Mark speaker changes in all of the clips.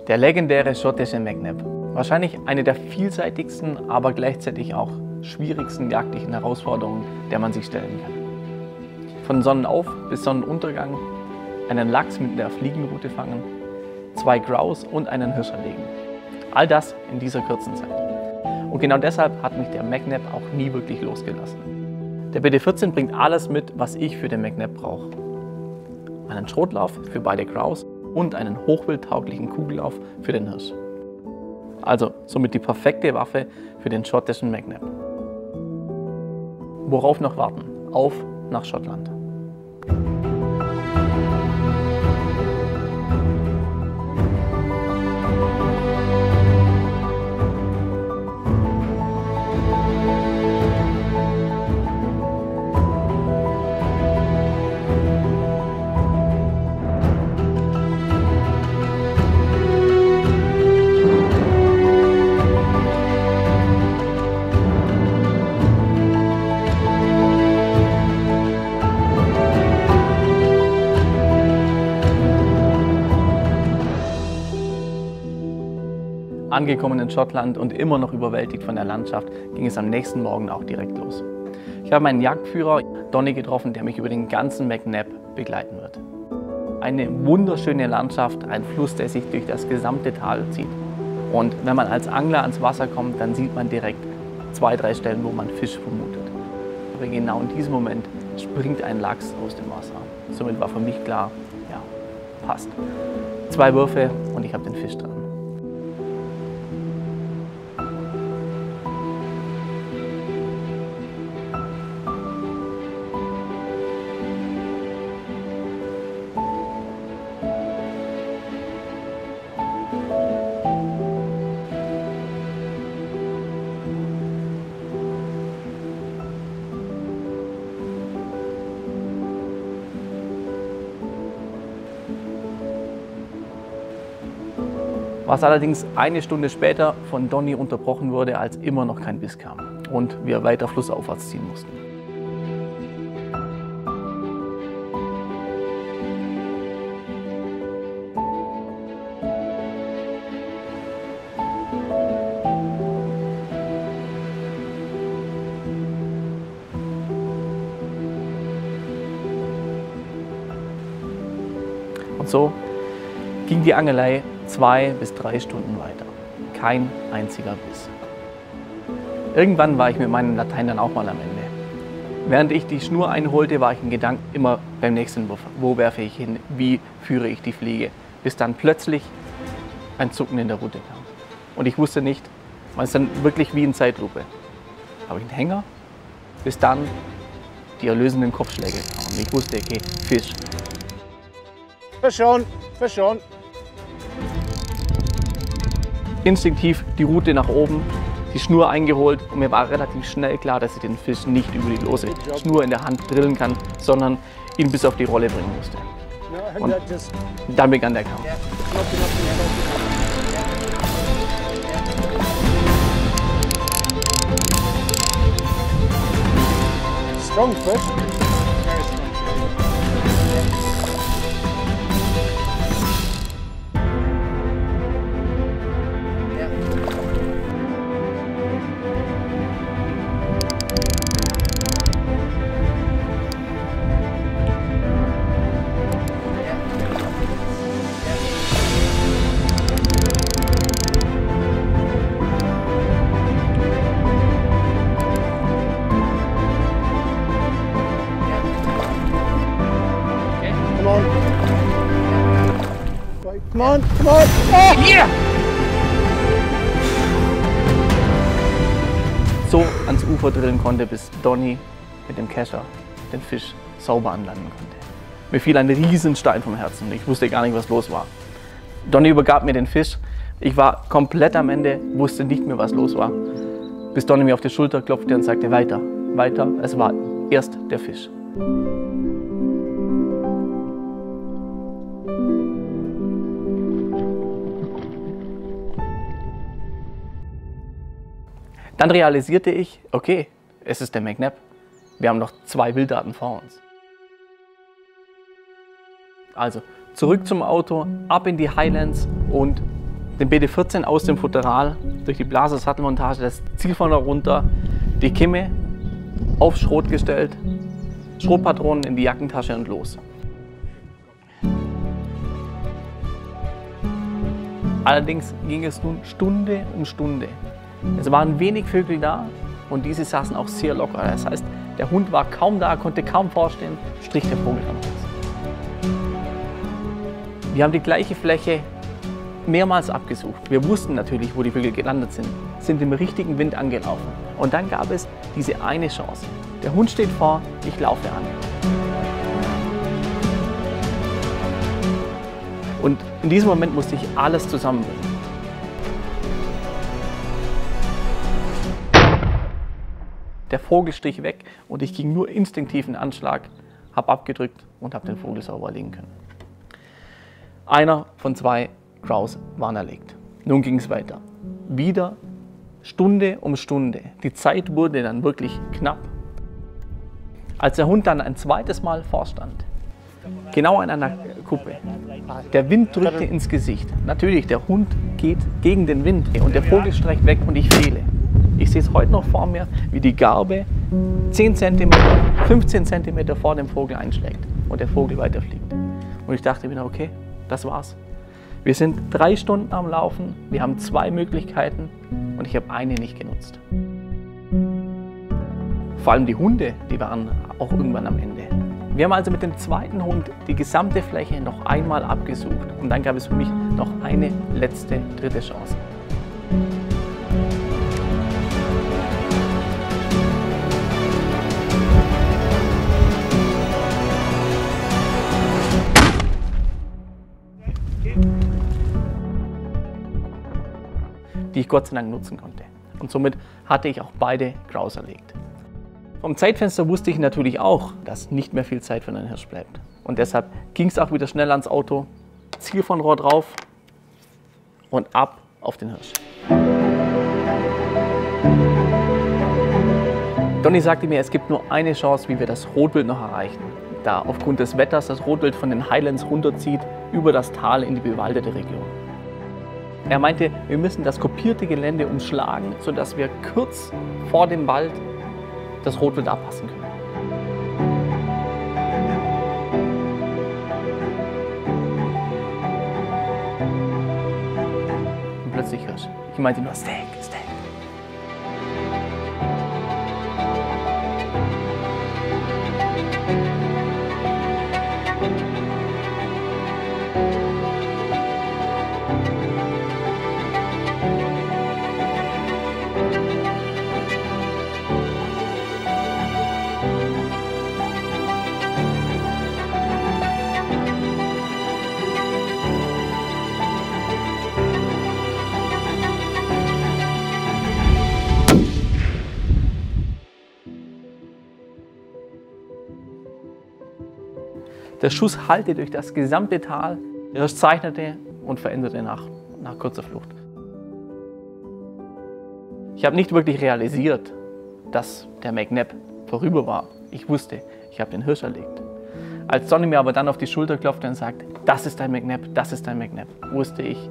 Speaker 1: Der legendäre schottische McNab. Wahrscheinlich eine der vielseitigsten, aber gleichzeitig auch schwierigsten jagdlichen Herausforderungen, der man sich stellen kann. Von Sonnenauf bis Sonnenuntergang einen Lachs mit der Fliegenroute fangen, 2 Grouse und einen Hirsch erlegen. All das in dieser kurzen Zeit. Und genau deshalb hat mich der McNab auch nie wirklich losgelassen. Der BD14 bringt alles mit, was ich für den McNab brauche. Einen Schrotlauf für beide Grouse und einen hochwildtauglichen Kugellauf für den Hirsch. Also somit die perfekte Waffe für den schottischen McNab. Worauf noch warten? Auf nach Schottland. Angekommen in Schottland und immer noch überwältigt von der Landschaft, ging es am nächsten Morgen auch direkt los. Ich habe meinen Jagdführer Donny getroffen, der mich über den ganzen McNab begleiten wird. Eine wunderschöne Landschaft, ein Fluss, der sich durch das gesamte Tal zieht. Und wenn man als Angler ans Wasser kommt, dann sieht man direkt 2, 3 Stellen, wo man Fisch vermutet. Aber genau in diesem Moment springt ein Lachs aus dem Wasser. Somit war für mich klar, ja, passt. 2 Würfe und ich habe den Fisch dran. Was allerdings eine Stunde später von Donny unterbrochen wurde, als immer noch kein Biss kam und wir weiter flussaufwärts ziehen mussten. Und so ging die Angelei 2 bis 3 Stunden weiter. Kein einziger Biss. Irgendwann war ich mit meinem Latein dann auch mal am Ende. Während ich die Schnur einholte, war ich in Gedanken immer beim nächsten Wurf. Wo werfe ich hin? Wie führe ich die Fliege? Bis dann plötzlich ein Zucken in der Rute kam. Und ich wusste nicht, man ist dann wirklich wie in Zeitlupe. Habe ich einen Hänger? Bis dann die erlösenden Kopfschläge kamen. Und ich wusste, okay, Fisch.
Speaker 2: Fisch on, Fisch on.
Speaker 1: Instinktiv die Route nach oben, die Schnur eingeholt und mir war relativ schnell klar, dass ich den Fisch nicht über die lose Schnur in der Hand drillen kann, sondern ihn bis auf die Rolle bringen musste. Und dann begann der Kampf.
Speaker 2: Strong fish. Come on, come on! Oh!
Speaker 1: Yeah! So ans Ufer drillen konnte, bis Donny mit dem Kescher den Fisch sauber anlanden konnte. Mir fiel ein Riesenstein vom Herzen und ich wusste gar nicht, was los war. Donny übergab mir den Fisch. Ich war komplett am Ende, wusste nicht mehr, was los war. Bis Donny mir auf die Schulter klopfte und sagte, weiter, weiter. Es war erst der Fisch. Dann realisierte ich, okay, es ist der McNab. Wir haben noch 2 Wildarten vor uns. Also zurück zum Auto, ab in die Highlands und Den BD14 aus dem Futteral, durch die Blaser-Sattelmontage, das Zielfeuer runter, die Kimme auf Schrot gestellt, Schrotpatronen in die Jackentasche und los. Allerdings ging es nun Stunde um Stunde. Es waren wenig Vögel da und diese saßen auch sehr locker. Das heißt, der Hund war kaum da, konnte kaum vorstehen, strich der Vogel dann raus. Wir haben die gleiche Fläche mehrmals abgesucht. Wir wussten natürlich, wo die Vögel gelandet sind im richtigen Wind angelaufen. Und dann gab es diese eine Chance. Der Hund steht vor, ich laufe an. Und in diesem Moment musste ich alles zusammenbringen. Der Vogel strich weg und ich ging nur instinktiv in Anschlag, habe abgedrückt und habe den Vogel sauber legen können. Einer von 2 Grouse waren erlegt. Nun ging es weiter. Wieder Stunde um Stunde. Die Zeit wurde dann wirklich knapp. Als der Hund dann ein zweites Mal vorstand, genau an einer Kuppe, der Wind drückte ins Gesicht. Natürlich, der Hund geht gegen den Wind und der Vogel streckt weg und ich fehle. Ich sehe es heute noch vor mir, wie die Garbe 10 cm, 15 cm vor dem Vogel einschlägt und der Vogel weiterfliegt. Und ich dachte mir, okay, das war's. Wir sind 3 Stunden am Laufen, wir haben 2 Möglichkeiten und ich habe eine nicht genutzt. Vor allem die Hunde, die waren auch irgendwann am Ende. Wir haben also mit dem zweiten Hund die gesamte Fläche noch einmal abgesucht und dann gab es für mich noch eine letzte, dritte Chance. Die ich Gott sei Dank nutzen konnte. Und somit hatte ich auch beide Grouse erlegt. Vom Zeitfenster wusste ich natürlich auch, dass nicht mehr viel Zeit für einen Hirsch bleibt. Und deshalb ging es auch wieder schnell ans Auto, Zielfernrohr drauf und ab auf den Hirsch. Donny sagte mir, es gibt nur eine Chance, wie wir das Rotwild noch erreichen. Da aufgrund des Wetters das Rotwild von den Highlands runterzieht, über das Tal in die bewaldete Region. Er meinte, wir müssen das kopierte Gelände umschlagen, sodass wir kurz vor dem Wald das Rotwild abpassen können. Und plötzlich Hirsch. Ich meinte nur Stag, Stag. Der Schuss hallte durch das gesamte Tal. Der Hirsch zeichnete und veränderte nach kurzer Flucht. Ich habe nicht wirklich realisiert, dass der McNab vorüber war. Ich wusste, ich habe den Hirsch erlegt. Als Donny mir aber dann auf die Schulter klopfte und sagte, das ist dein McNab, das ist dein McNab, wusste ich,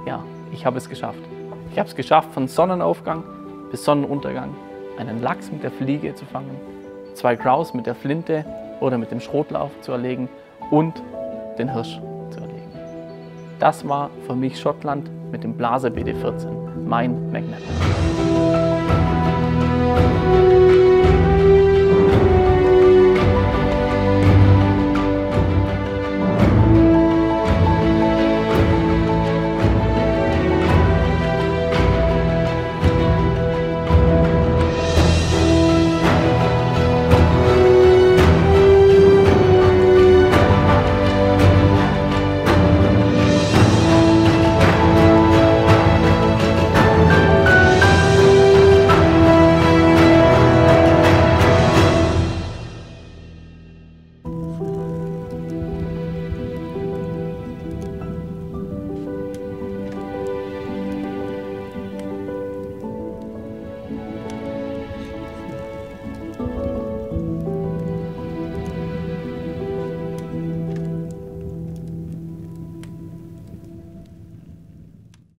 Speaker 1: ja, ich habe es geschafft. Ich habe es geschafft, von Sonnenaufgang bis Sonnenuntergang einen Lachs mit der Fliege zu fangen, 2 Grouse mit der Flinte oder mit dem Schrotlauf zu erlegen und den Hirsch zu erlegen. Das war für mich Schottland mit dem Blaser BD14, mein McNab.